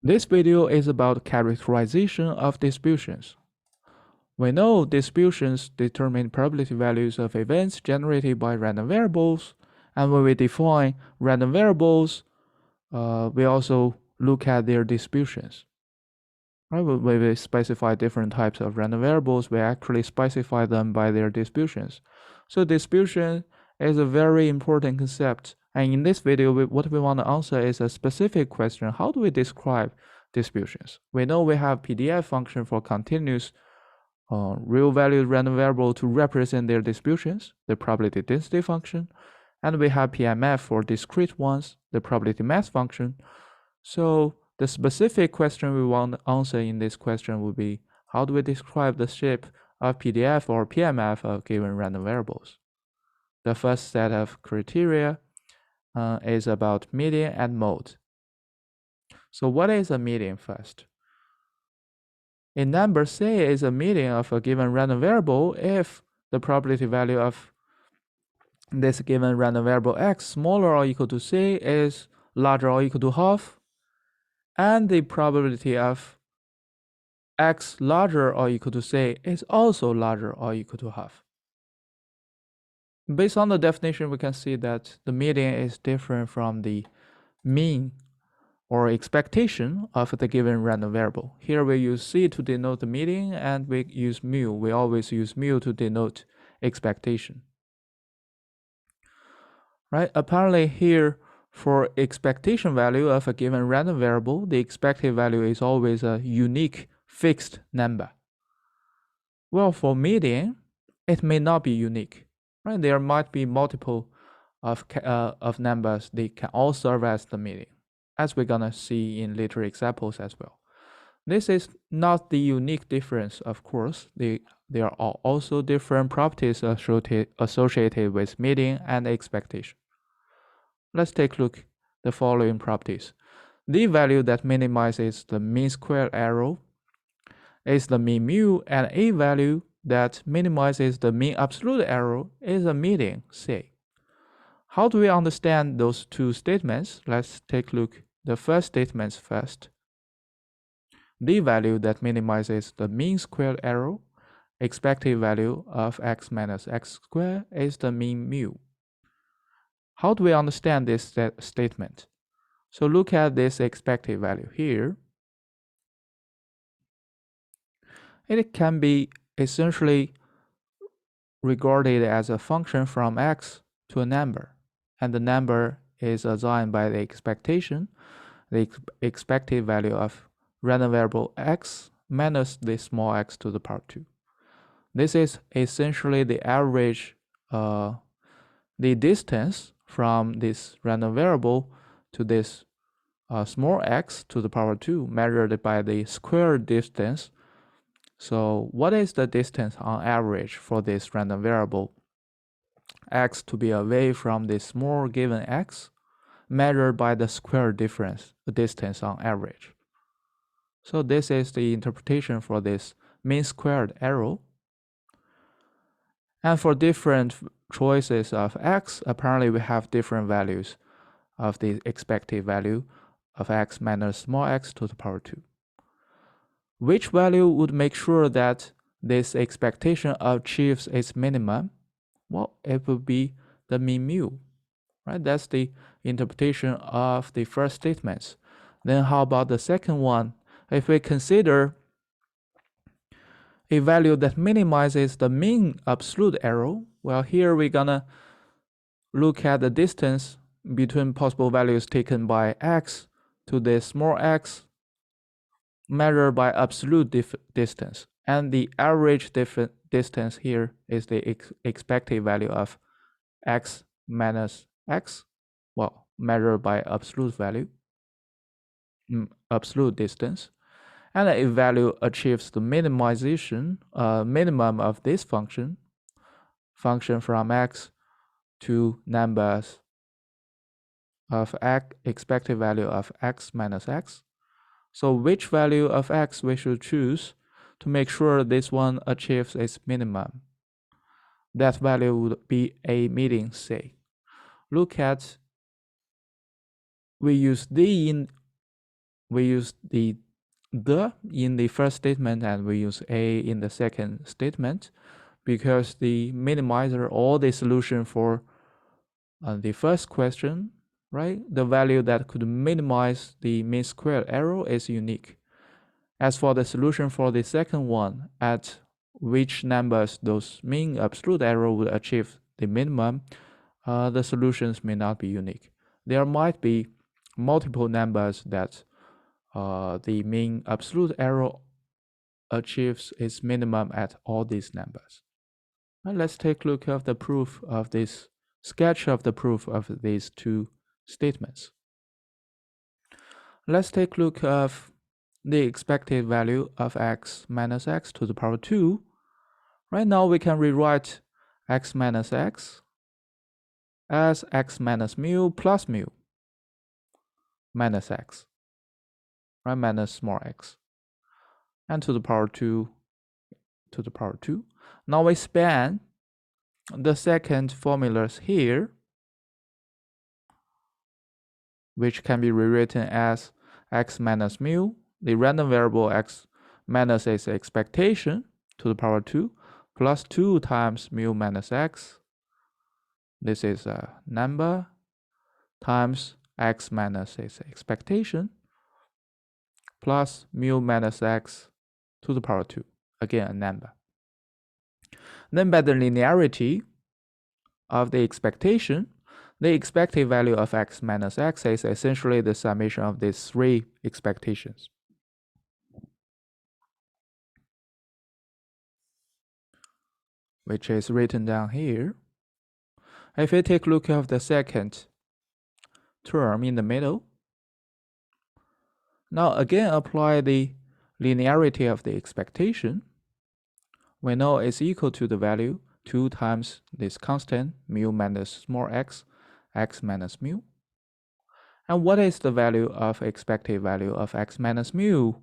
This video is about characterization of distributions. We know distributions determine probability values of events generated by random variables, and when we define random variables, we also look at their distributions. Right? When we specify different types of random variables, we actually specify them by their distributions. So distribution is a very important concept. And in this video, what we want to answer is a specific question. How do we describe distributions? We know we have PDF function for continuous real valued random variable to represent their distributions, the probability density function. And we have PMF for discrete ones, the probability mass function. So the specific question we want to answer in this question would be, how do we describe the shape of PDF or PMF of given random variables? The first set of criteria is about median and mode. So what is a median first? A number C is a median of a given random variable if the probability value of this given random variable x smaller or equal to C is larger or equal to half, and the probability of x larger or equal to C is also larger or equal to half. Based on the definition, we can see that the median is different from the mean or expectation of the given random variable. Here we use C to denote the median, and we use mu. We always use mu to denote expectation. Right? Apparently here, for expectation value of a given random variable, the expected value is always a unique fixed number. Well, for median, it may not be unique. Right? There might be multiple of numbers. They can all serve as the median, as we're gonna see in later examples as well. This is not the unique difference, of course. There are also different properties associated with median and expectation. Let's take a look at the following properties. The value that minimizes the mean squared error is the mean mu, and a value that minimizes the mean absolute error is a median C. How do we understand those two statements? Let's take a look at the first statements first. The value that minimizes the mean squared error, expected value of x minus x squared, is the mean mu. How do we understand this statement? So look at this expected value here. It can be essentially regarded as a function from x to a number, and the number is assigned by the expectation, the expected value of random variable x minus the small x to the power 2. This is essentially the average, the distance from this random variable to this small x to the power 2 measured by the square distance. So what is the distance on average for this random variable x to be away from this small given x measured by the square difference, the distance on average? So this is the interpretation for this mean squared error. And for different choices of x, apparently we have different values of the expected value of x minus small x to the power 2. Which value would make sure that this expectation achieves its minimum? Well, it would be the mean mu, right? That's the interpretation of the first statements. Then how about the second one? If we consider a value that minimizes the mean absolute error, well, here we're gonna look at the distance between possible values taken by x to the small x measured by absolute distance. And the average distance here is the expected value of x minus x, well, measured by absolute value, absolute distance. And a value achieves the minimization, minimum of this function from x to numbers of x, expected value of x minus x. So which value of x we should choose to make sure this one achieves its minimum? That value would be a median C. Look at, we use D in we use the in the first statement and we use a in the second statement, because the minimizer or the solution for the first question, right, the value that could minimize the mean squared error is unique. As for the solution for the second one, at which numbers those mean absolute error would achieve the minimum, the solutions may not be unique. There might be multiple numbers that the mean absolute error achieves its minimum at all these numbers. And let's take a look at the proof of this sketch of the proof of these two statements. Let's take a look of the expected value of x minus x to the power 2. Right now we can rewrite x minus x as x minus mu plus mu minus x, right, minus small x, and to the power 2 to the power 2. Now we span the second formulas here, which can be rewritten as x minus mu, the random variable x minus its expectation to the power 2, plus 2 times mu minus x. This is a number times x minus its expectation, plus mu minus x to the power 2, again a number. Then by the linearity of the expectation, the expected value of x minus x is essentially the summation of these three expectations. Which is written down here. If we take a look at the second term in the middle, now again apply the linearity of the expectation. We know it's equal to the value 2 times this constant mu minus small x, x minus mu. And what is the value of expected value of x minus mu?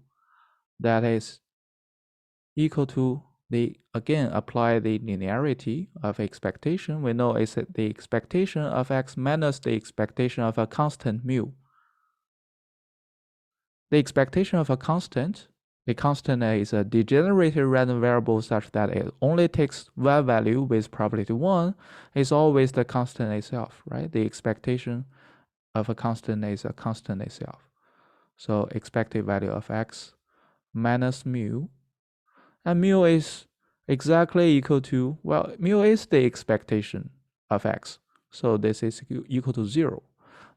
That is equal to the, again, apply the linearity of expectation. We know it's the expectation of x minus the expectation of a constant mu. The expectation of a constant is a degenerated random variable such that it only takes one value with probability 1, is always the constant itself, right? The expectation of a constant is a constant itself. So expected value of x minus mu, and mu is exactly equal to, well, mu is the expectation of x, so this is equal to 0.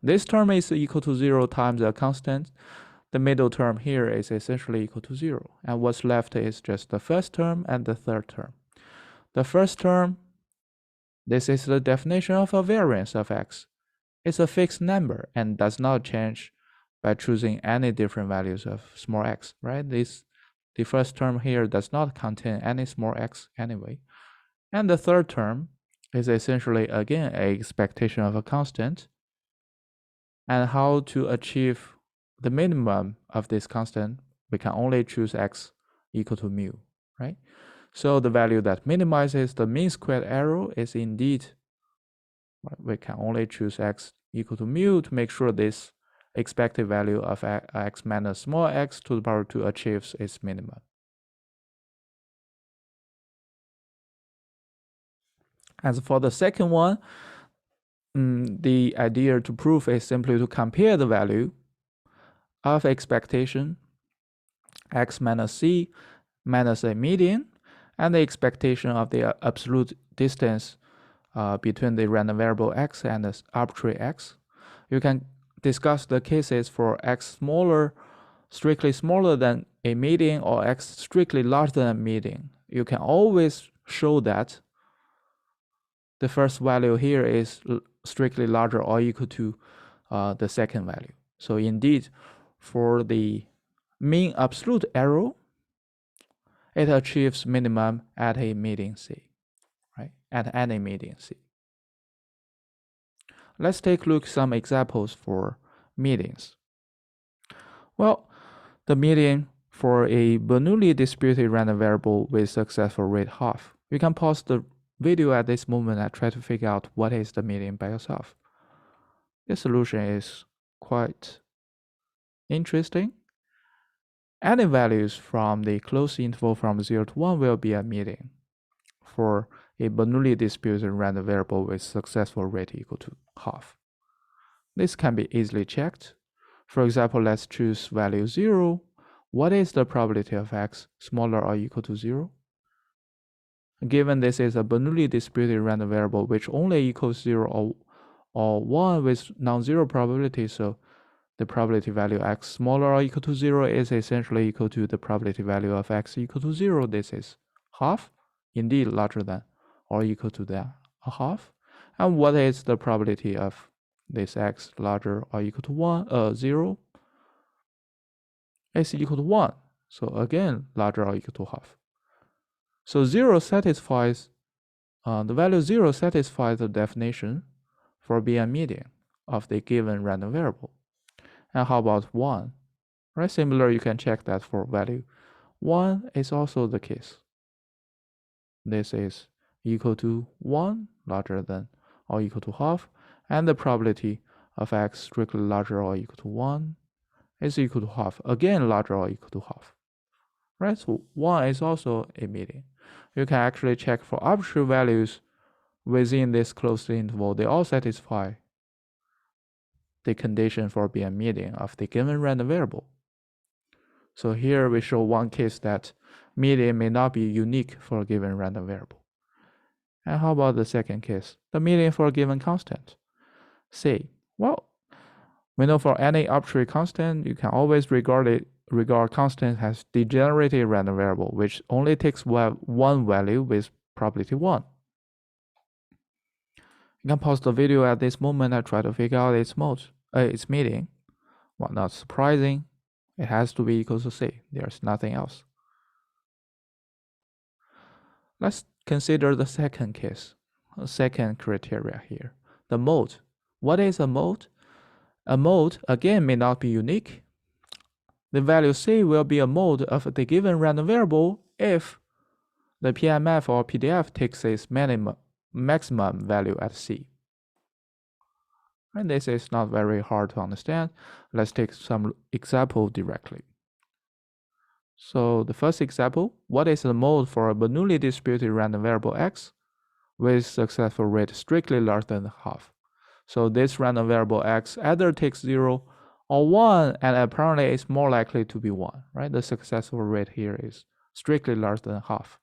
This term is equal to 0 times a constant. The middle term here is essentially equal to 0, and what's left is just the first term and the third term. The first term, this is the definition of a variance of x. It's a fixed number and does not change by choosing any different values of small x, right? The first term here does not contain any small x anyway. And the third term is essentially, again, an expectation of a constant. And how to achieve the minimum of this constant, we can only choose x equal to mu, right? So the value that minimizes the mean squared error is indeed, we can only choose x equal to mu to make sure this expected value of x minus small x to the power 2 achieves its minimum. As for the second one, the idea to prove is simply to compare the value of expectation x minus c minus a median and the expectation of the absolute distance between the random variable x and the arbitrary x. You can discuss the cases for x smaller, strictly smaller than a median, or x strictly larger than a median. You can always show that the first value here is strictly larger or equal to the second value. So indeed, for the mean absolute error, it achieves minimum at a median C, right? At any median C. Let's take a look at some examples for medians. Well, the median for a Bernoulli distributed random variable with successful rate half. You can pause the video at this moment and try to figure out what is the median by yourself. The solution is quite Interesting. Any values from the closed interval from 0 to 1 will be a median for a Bernoulli distributed random variable with successful rate equal to half. This can be easily checked. For example, let's choose value 0. What is the probability of x smaller or equal to 0? Given this is a Bernoulli distributed random variable which only equals 0 or 1 with non-zero probability, so the probability value x smaller or equal to 0 is essentially equal to the probability value of x equal to 0. This is half, indeed larger than or equal to that, a half. And what is the probability of this x larger or equal to 1, 0? Is equal to 1. So again, larger or equal to half. So 0 satisfies, the value 0 satisfies the definition for being a median of the given random variable. And how about 1? Right, similar, you can check that for value 1 is also the case. This is equal to 1, larger than or equal to half, and the probability of x strictly larger or equal to 1 is equal to half, again larger or equal to half. Right, so 1 is also a median. You can actually check for arbitrary values within this closed interval. They all satisfy the condition for being a median of the given random variable. So here we show one case that median may not be unique for a given random variable. And how about the second case, the median for a given constant? C. Well, we know for any arbitrary constant, you can always regard constant as degenerated random variable, which only takes one value with probability 1. You can pause the video at this moment and try to figure out its median. Well, not surprising. It has to be equal to C. There's nothing else. Let's consider the second case, the second criteria here, the mode. What is a mode? A mode, again, may not be unique. The value C will be a mode of the given random variable if the PMF or PDF takes its maximum value at C. And this is not very hard to understand. Let's take some example directly. So the first example, what is the mode for a Bernoulli distributed random variable x with successful rate strictly larger than half? So this random variable x either takes 0 or 1, and apparently it's more likely to be 1, right? The successful rate here is strictly larger than half.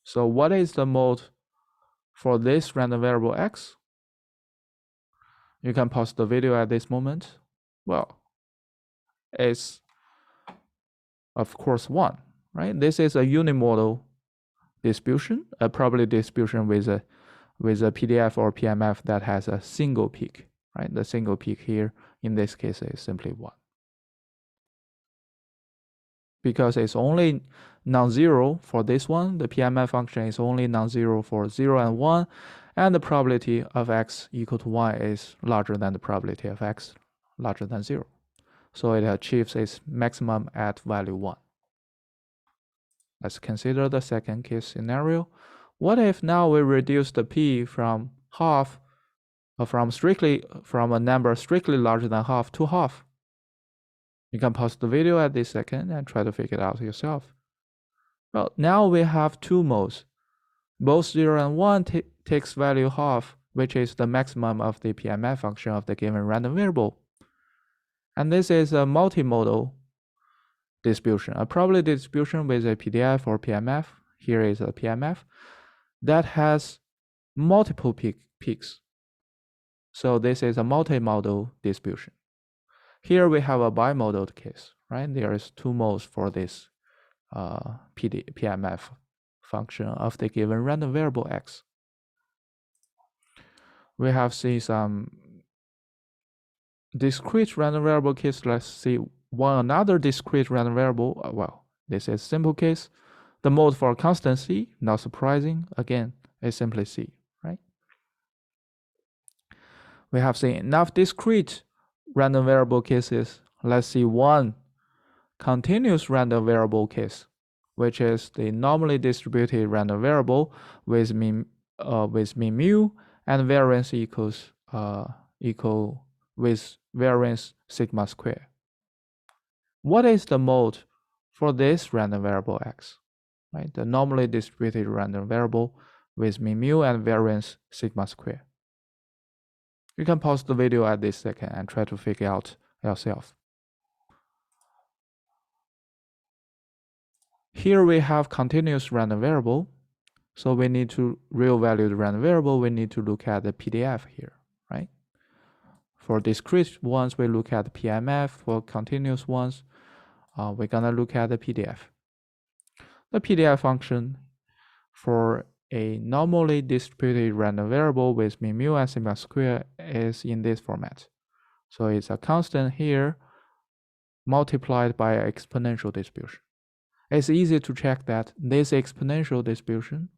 So what is the mode for this random variable x? You can pause the video at this moment. Well, it's of course 1, right? This is a unimodal distribution, a probability distribution with a PDF or PMF that has a single peak, right? The single peak here in this case is simply 1. Because it's only non-zero for this one, the PMF function is only non-zero for 0 and 1, and the probability of x equal to 1 is larger than the probability of x larger than 0. So it achieves its maximum at value 1. Let's consider the second case scenario. What if now we reduce the p from half, from a number strictly larger than half to half? You can pause the video at this second and try to figure it out yourself. Well, now we have two modes. Both 0 and 1 takes value half, which is the maximum of the PMF function of the given random variable. And this is a multimodal distribution, a probability distribution with a PDF or PMF. Here is a PMF that has multiple peaks. So this is a multimodal distribution. Here we have a bimodal case, right? There is two modes for this PMF function of the given random variable x. We have seen some discrete random variable case. Let's see another discrete random variable. Well, this is simple case. The mode for constant C, not surprising, again, is simply C, right? We have seen enough discrete random variable cases. Let's see one continuous random variable case, which is the normally distributed random variable with mean mu and variance equal with variance sigma square. what is the mode for this random variable x, right? The normally distributed random variable with mean mu and variance sigma square. You can pause the video at this second and try to figure out yourself. Here we have continuous random variable. So we need to real value the random variable. We need to look at the PDF here, right? For discrete ones, we look at the PMF. For continuous ones, we're gonna look at the PDF. The PDF function for a normally distributed random variable with mean mu and sigma square is in this format. So it's a constant here multiplied by an exponential distribution. It's easy to check that this exponential distribution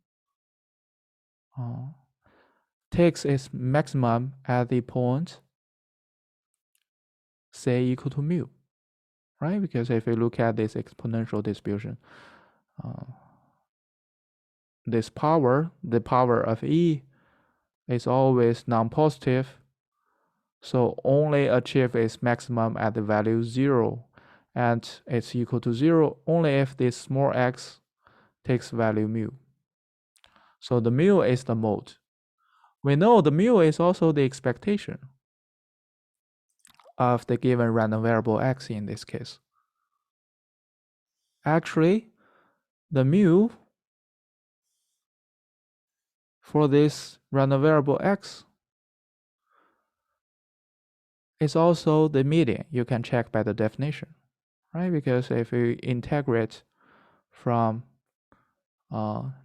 takes its maximum at the point say equal to mu, right? Because if you look at this exponential distribution, this power, the power of e, is always non-positive, so only achieve its maximum at the value 0, and it's equal to 0 only if this small x takes value mu. So the mu is the mode. We know the mu is also the expectation of the given random variable x in this case. Actually, the mu for this random variable x is also the median. You can check by the definition, right? Because if you integrate from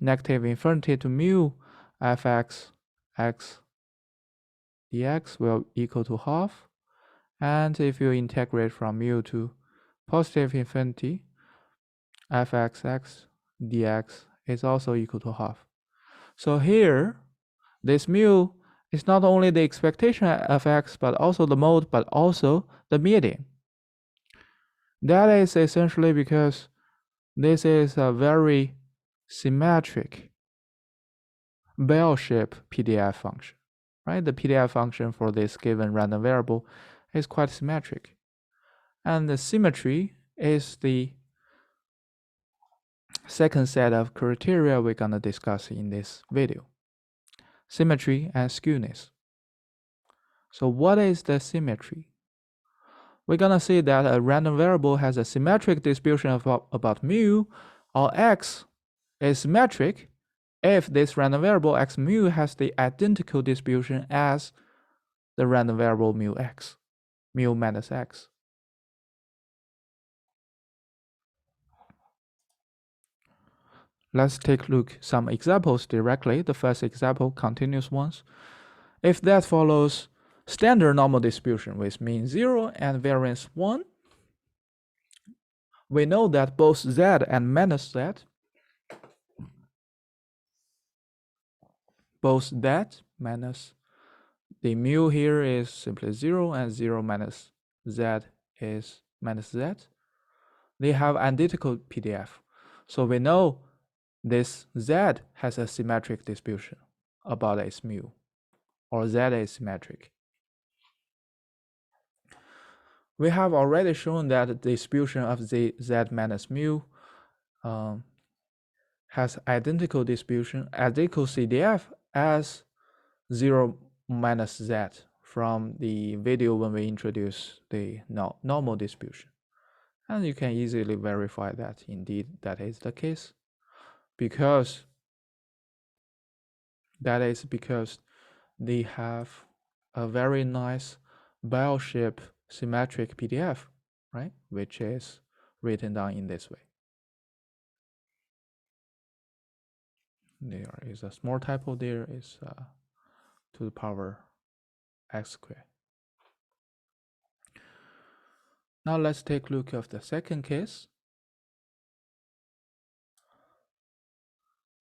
negative infinity to mu, fx x dx will equal to half. And if you integrate from mu to positive infinity, fx x dx is also equal to half. So here, this mu is not only the expectation of x, but also the mode, but also the median. That is essentially because this is a very symmetric bell-shaped PDF function, right? The PDF function for this given random variable is quite symmetric. And the symmetry is the second set of criteria we're gonna discuss in this video. Symmetry and skewness. So what is the symmetry? We're gonna see that a random variable has a symmetric distribution of about mu, or x is symmetric if this random variable x mu has the identical distribution as the random variable mu x, mu minus x. Let's take a look some examples directly. The first example, continuous ones. If that follows standard normal distribution with mean 0 and variance 1, we know that both z and minus z, both that minus the mu here is simply 0 and 0 minus z is minus z. They have identical PDF. So we know this z has a symmetric distribution about its mu, or z is symmetric. We have already shown that the distribution of the z minus mu has identical distribution, identical CDF as 0 minus z from the video when we introduce the normal distribution. And you can easily verify that indeed that is the case, because they have a very nice bell-shaped symmetric PDF, right? Which is written down in this way. There is a small typo there, is to the power x squared. Now let's take a look at the second case.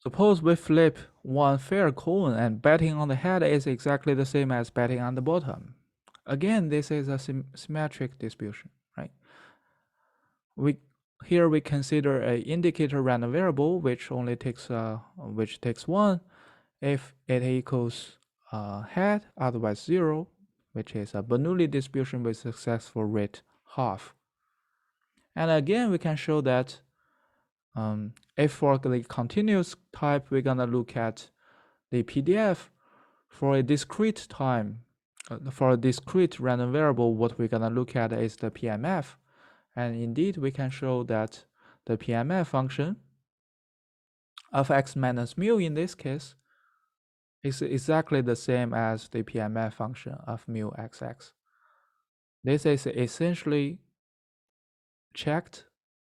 Suppose we flip one fair coin and betting on the head is exactly the same as betting on the bottom. Again, this is a symmetric distribution, right? Here we consider an indicator random variable which only takes one if it equals head, otherwise 0, which is a Bernoulli distribution with successful rate half. And again, we can show that if for the continuous type, we're gonna look at the PDF. For a discrete time, for a discrete random variable, what we're gonna look at is the PMF. And indeed, we can show that the PMF function of x minus mu in this case is exactly the same as the PMF function of mu xx. This is essentially checked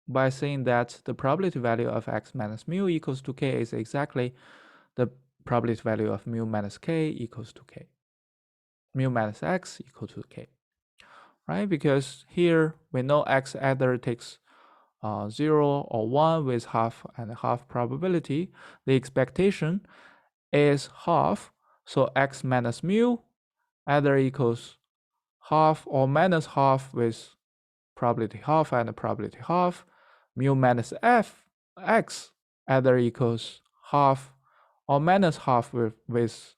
by saying that the probability value of x minus mu equals to k is exactly the probability value of mu minus k equals to k. Mu minus x equal to k, right? Because here we know x either takes 0 or 1 with half and half probability. The expectation is half, so x minus mu either equals half or minus half with probability half and probability half. Mu minus x either equals half or minus half with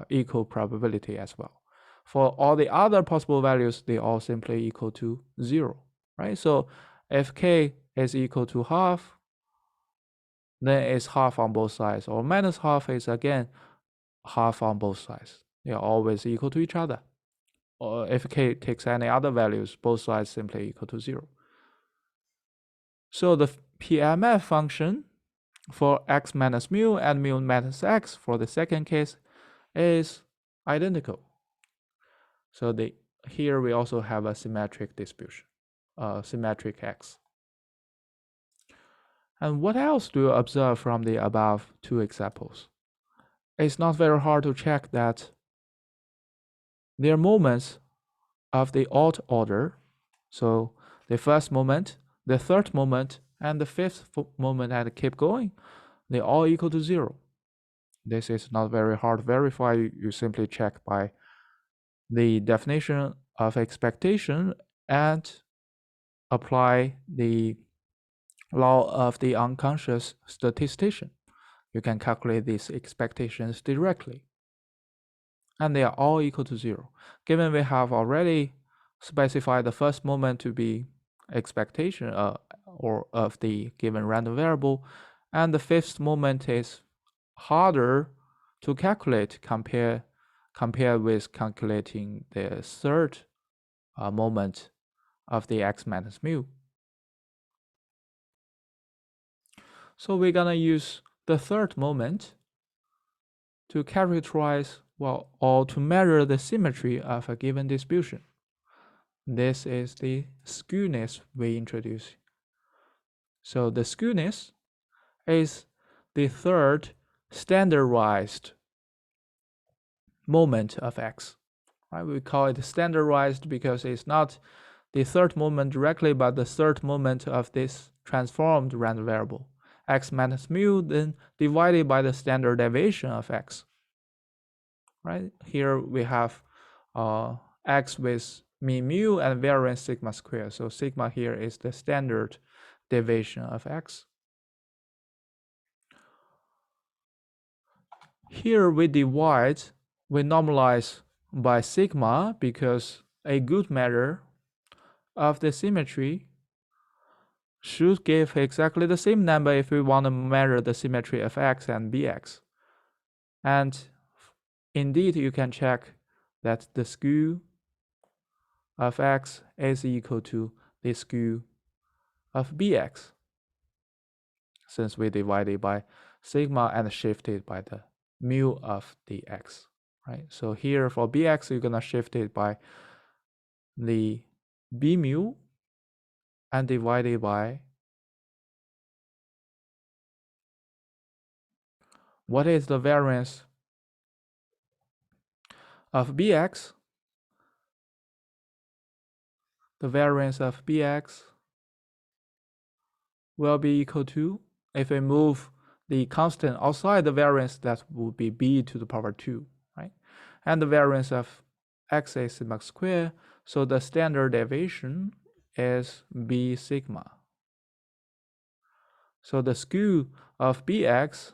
equal probability as well. For all the other possible values, they all simply equal to 0, right? So if k is equal to half, then it's half on both sides, or minus half is again half on both sides. They are always equal to each other. Or if k takes any other values, both sides simply equal to 0. So the PMF function for x minus mu and mu minus x for the second case is identical. So here we also have a symmetric distribution, symmetric x. And what else do you observe from the above two examples? It's not very hard to check that there are moments of the odd order. So the first moment, the third moment, and the fifth moment, and keep going, they all equal to 0. This is not very hard to verify. You simply check by the definition of expectation and apply the law of the unconscious statistician. You can calculate these expectations directly. And they are all equal to 0. Given we have already specified the first moment to be expectation or of the given random variable, and the fifth moment is harder to calculate compared with calculating the third moment of the x minus mu. So we're gonna use the third moment to characterize, well, or to measure the symmetry of a given distribution. This is the skewness we introduce. So the skewness is the third standardized moment of x. Right? We call it standardized because it's not the third moment directly, but the third moment of this transformed random variable, x minus mu, then divided by the standard deviation of x. Right? Here we have x with mean mu and variance sigma square. So sigma here is the standard deviation of x. Here we normalize by sigma because a good measure of the symmetry should give exactly the same number if we want to measure the symmetry of x and bx. And indeed, you can check that the skew of x is equal to the skew of bx, since we divided by sigma and shifted by the mu of the x, right? So here for bx, you're gonna shift it by the b mu and divided by what is the variance of bx? The variance of bx will be equal to, if we move the constant outside the variance, that would be b to the power 2, right? And the variance of x is sigma squared, so the standard deviation is b sigma. So the skew of bx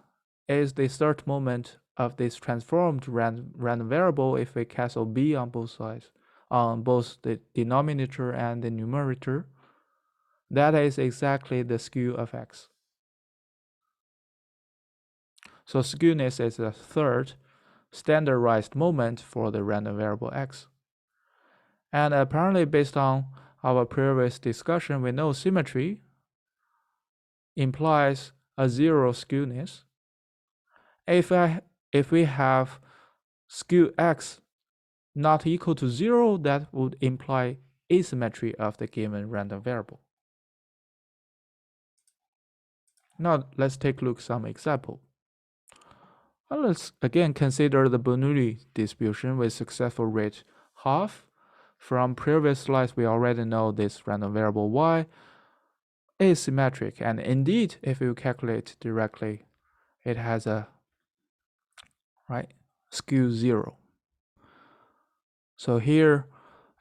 is the third moment of this transformed random variable if we cancel b on both sides, on both the denominator and the numerator. That is exactly the skew of X. So skewness is the third standardized moment for the random variable X. And apparently, based on our previous discussion, we know symmetry implies a zero skewness. If we have skew X not equal to 0, that would imply asymmetry of the given random variable. Now let's take a look at some example. Let's again consider the Bernoulli distribution with successful rate half. From previous slides, we already know this random variable y is symmetric, and indeed, if you calculate directly, it has a skew 0. So here,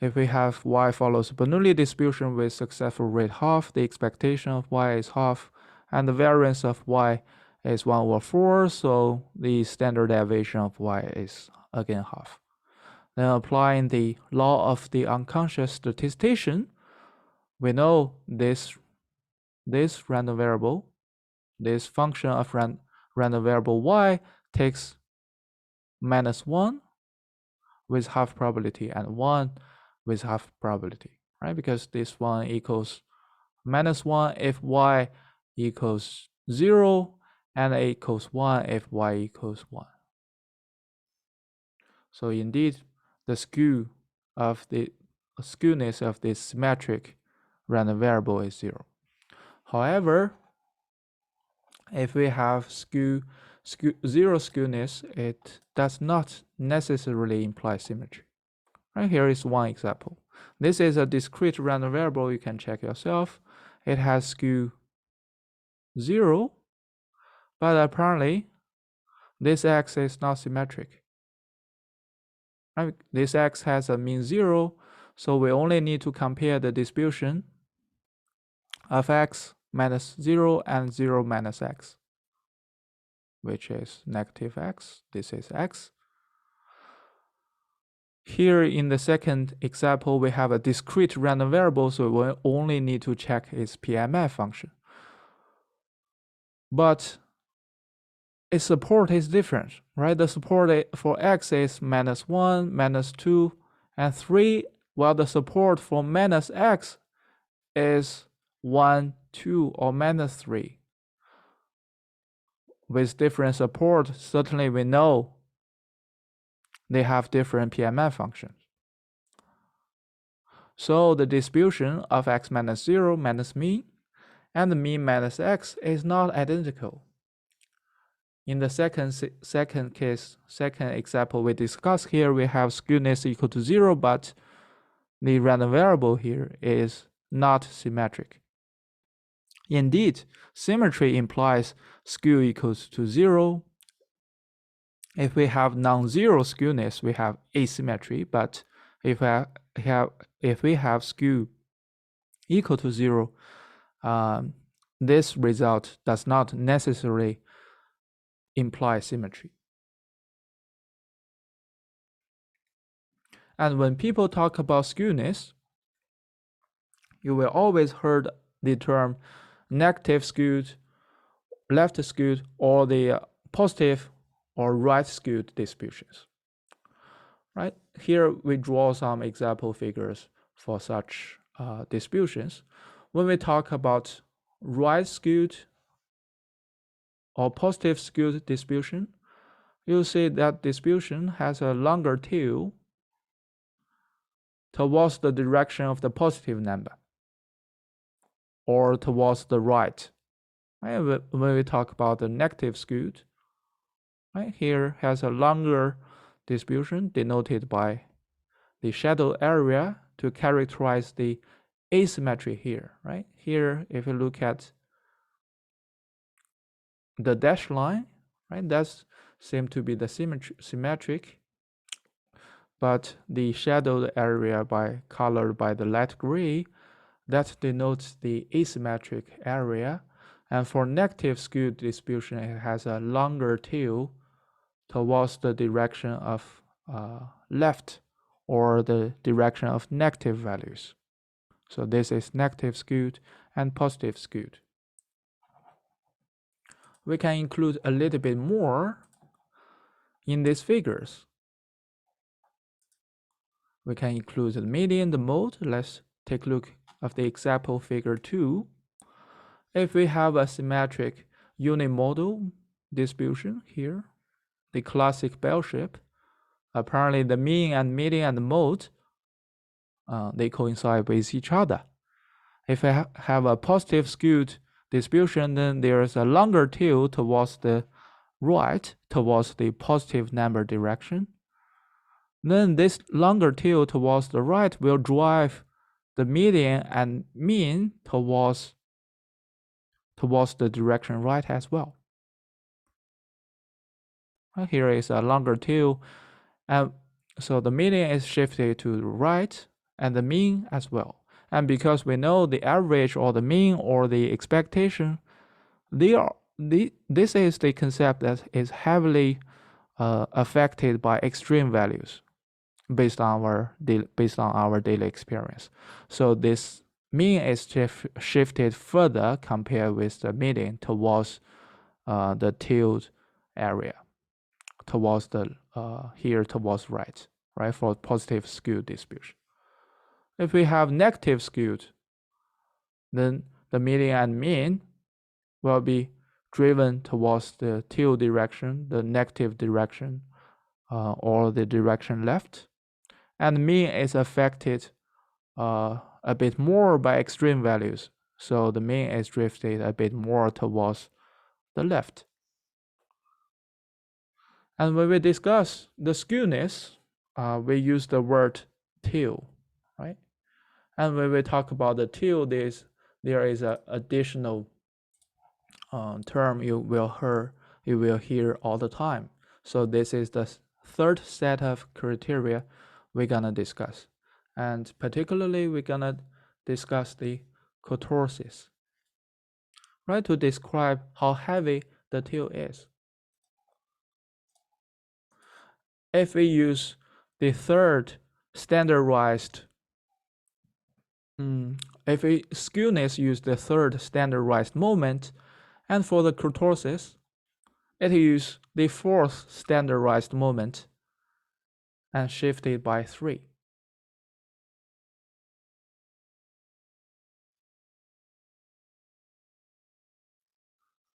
if we have y follows Bernoulli distribution with successful rate half, the expectation of y is half, and the variance of y is 1 over 4, so the standard deviation of y is again half. Then applying the law of the unconscious statistician, we know this random variable, this function of random variable y takes -1 with half probability and 1 with half probability, right? Because this one equals -1 if y equals 0 and a equals 1 if y equals 1. So indeed, the skewness of this symmetric random variable is 0. However, if we have zero skewness, it does not necessarily imply symmetry. Right here is one example. This is a discrete random variable. You can check yourself. It has skew 0, but apparently this x is not symmetric. Right? This x has a mean 0, so we only need to compare the distribution of x minus 0 and 0 minus x, which is negative x. This is x. Here in the second example, we have a discrete random variable, so we only need to check its PMF function. But its support is different, right? The support for x is -1, -2, and 3, while the support for -x is 1, 2, or -3. With different support, certainly we know they have different PMF functions. So the distribution of x minus 0 minus mean and the mean minus x is not identical. In the second example we discussed here, we have skewness equal to 0, but the random variable here is not symmetric. Indeed, symmetry implies skew equals to 0. If we have non-zero skewness, we have asymmetry, but if we have skew equal to 0, this result does not necessarily imply symmetry. And when people talk about skewness, you will always heard the term negative skewed, left skewed, or the positive or right skewed distributions. Right? Here we draw some example figures for such distributions. When we talk about right skewed or positive skewed distribution, you'll see that distribution has a longer tail towards the direction of the positive number or towards the right. When we talk about the negative skewed, right, here has a longer distribution denoted by the shadow area to characterize the asymmetry here, right? Here, if you look at the dashed line, right, that seems to be the symmetric, but the shadowed area colored by the light gray, that denotes the asymmetric area. And for negative skewed distribution, it has a longer tail towards the direction of left or the direction of negative values. So this is negative skewed, and positive skewed. We can include a little bit more in these figures. We can include the median, the mode. Let's take a look of the example figure 2. If we have a symmetric unimodal distribution here, the classic bell shape, apparently the mean and median and the mode, they coincide with each other. If I have a positive skewed distribution, then there's a longer tail towards the right, towards the positive number direction. Then this longer tail towards the right will drive the median and mean towards the direction right as well. Here is a longer tail, and so the median is shifted to the right and the mean as well. And because we know the average or the mean or the expectation, this is the concept that is heavily affected by extreme values based on our daily experience. So this mean is shifted further compared with the median towards the tilde area, towards the here towards right for positive skewed distribution. If we have negative skewed, then the median and mean will be driven towards the tilde direction, the negative direction, or the direction left. And mean is affected a bit more by extreme values. So the mean is drifted a bit more towards the left. And when we discuss the skewness, we use the word tail, right? And when we talk about the tail, there is an additional term you will hear all the time. So this is the third set of criteria we're gonna discuss, and particularly we're gonna discuss the kurtosis, right? To describe how heavy the tail is. If we use the third standardized, if we skewness use the third standardized moment, and for the kurtosis, it use the fourth standardized moment and shifted by 3.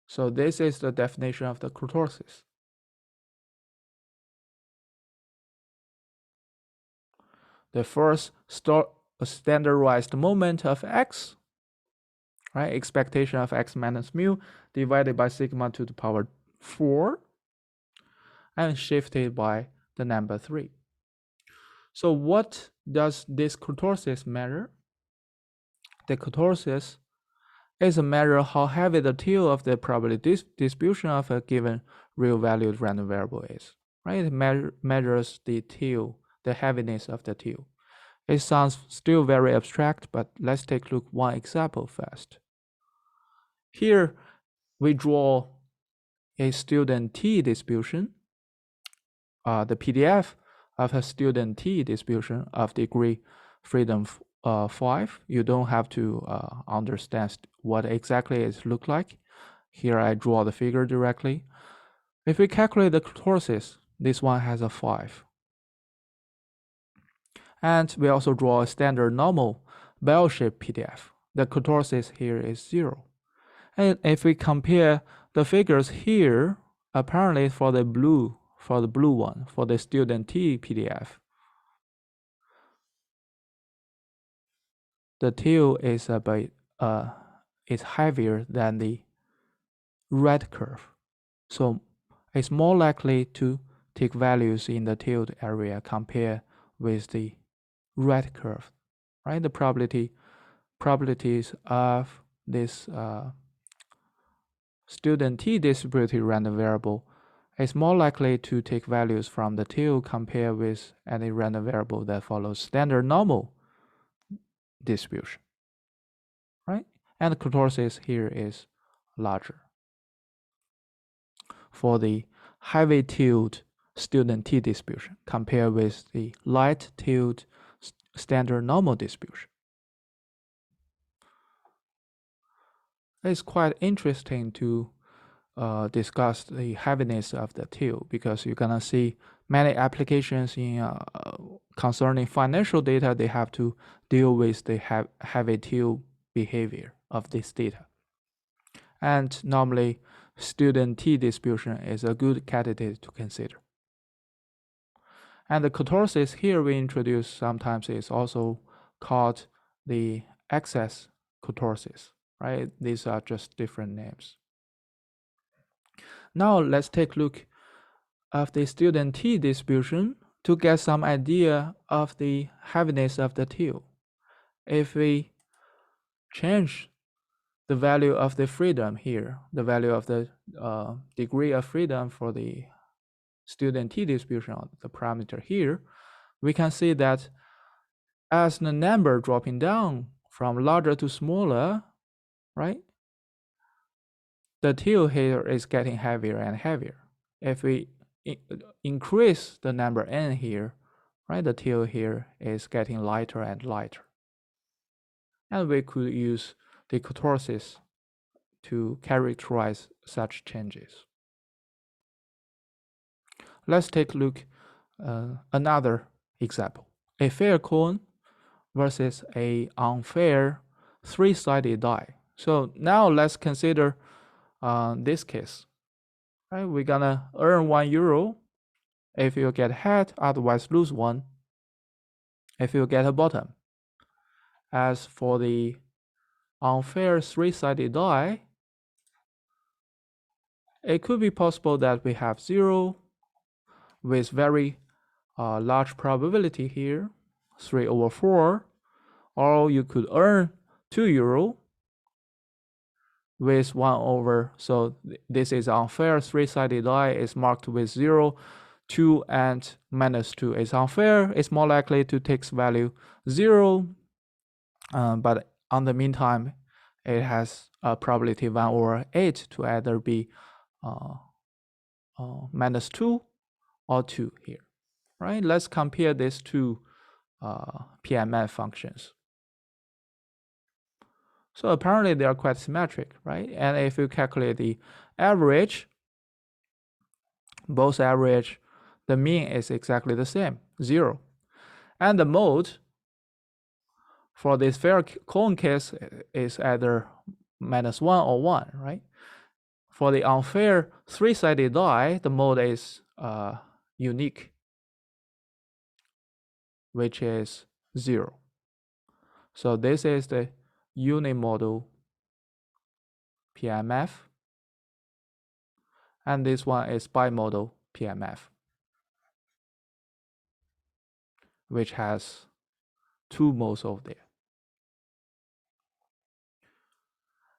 So this is the definition of the kurtosis. The first standardized moment of x, right? Expectation of x minus mu divided by sigma to the power 4 and shifted by the number 3. So what does this kurtosis measure? The kurtosis is a measure how heavy the tail of the probability distribution of a given real-valued random variable is, right? It measures the tail, the heaviness of the tail. It sounds still very abstract, but let's take a look one example first. Here, we draw a student T distribution, the PDF of a student T distribution of degree freedom 5. You don't have to understand what exactly it looks like. Here I draw the figure directly. If we calculate the kurtosis, this one has a 5. And we also draw a standard normal bell-shaped PDF. The kurtosis here is 0. And if we compare the figures here, apparently for the blue one, for the student T PDF, the tail is a bit is heavier than the red curve. So it's more likely to take values in the tailed area compared with the red curve, right? The probabilities of this student T distributed random variable is more likely to take values from the tail compared with any random variable that follows standard normal distribution, right? And the kurtosis here is larger. For the heavy tailed student T distribution compared with the light tailed standard normal distribution. It's quite interesting to discuss the heaviness of the till, because you're gonna see many applications in concerning financial data. They have to deal with the heavy till behavior of this data, and normally student t distribution is a good candidate to consider. And the kurtosis here we introduce sometimes is also called the excess kurtosis, right? These are just different names. Now let's take a look of the student t distribution to get some idea of the heaviness of the till. If we change the value of the freedom here, the value of the degree of freedom for the student t distribution, the parameter here, we can see that as the number dropping down from larger to smaller, right? The till here is getting heavier and heavier. If we increase the number n here, right, the till here is getting lighter and lighter. And we could use the kurtosis to characterize such changes. Let's take a look another example. A fair coin versus a unfair three-sided die. So now let's consider this case. Right, we're gonna earn €1 if you get head, otherwise lose one if you get a bottom. As for the unfair three-sided die, it could be possible that we have 0 with very large probability here, 3/4, or you could earn €2 with 1/, so this is unfair three-sided die is marked with 0, 2, and -2. It's unfair, it's more likely to take value 0, but on the meantime, it has a probability 1/8 to either be -2 or 2 here, right? Let's compare these two PMF functions. So apparently they are quite symmetric, right? And if you calculate the average, both average, the mean is exactly the same, 0. And the mode for this fair coin case is either -1 or 1, right? For the unfair three-sided die, the mode is unique, which is 0. So this is the unimodal PMF, and this one is bimodal PMF, which has 2 modes of there.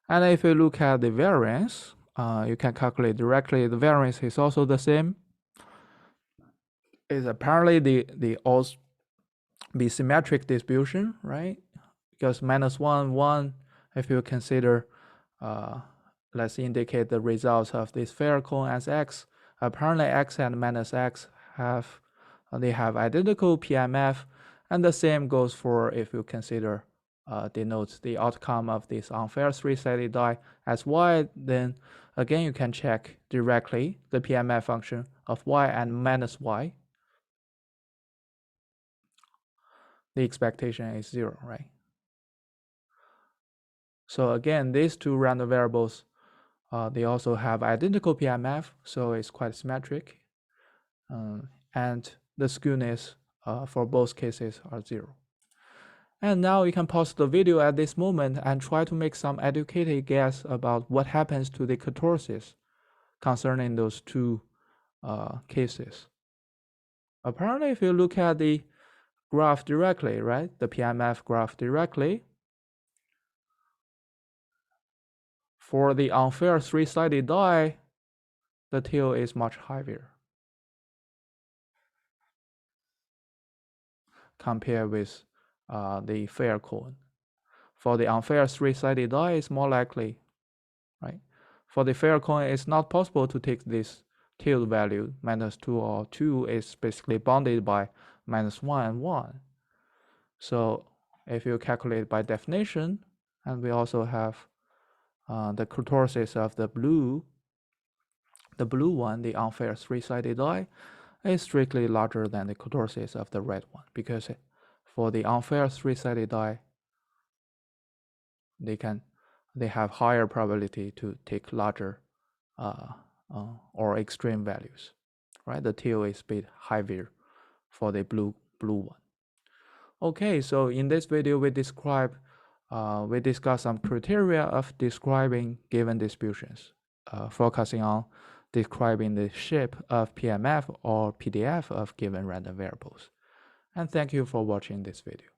And if you look at the variance, you can calculate directly. The variance is also the same. Is apparently the also be symmetric distribution, right? Because -1, 1, if you consider, let's indicate the results of this fair coin as x. Apparently x and -x have identical PMF, and the same goes for if you consider denotes the outcome of this unfair three-sided die as y, then again you can check directly the PMF function of y and -y. The expectation is 0, right? So again, these two random variables, they also have identical PMF, so it's quite symmetric. And the skewness for both cases are 0. And now you can pause the video at this moment and try to make some educated guess about what happens to the kurtosis concerning those two cases. Apparently, if you look at the graph directly, right, the PMF graph directly, for the unfair three-sided die, the till is much higher compared with the fair coin. For the unfair three-sided die, it's more likely, right? For the fair coin, it's not possible to take this till value, -2 or 2 is basically bounded by -1 and 1. So if you calculate by definition, and we also have the kurtosis of the blue one, the unfair three-sided die, is strictly larger than the kurtosis of the red one, because for the unfair three-sided die, they have higher probability to take larger or extreme values, right? The tail is a bit heavier for the blue one. Okay, so in this video we discuss some criteria of describing given distributions, focusing on describing the shape of PMF or PDF of given random variables. And thank you for watching this video.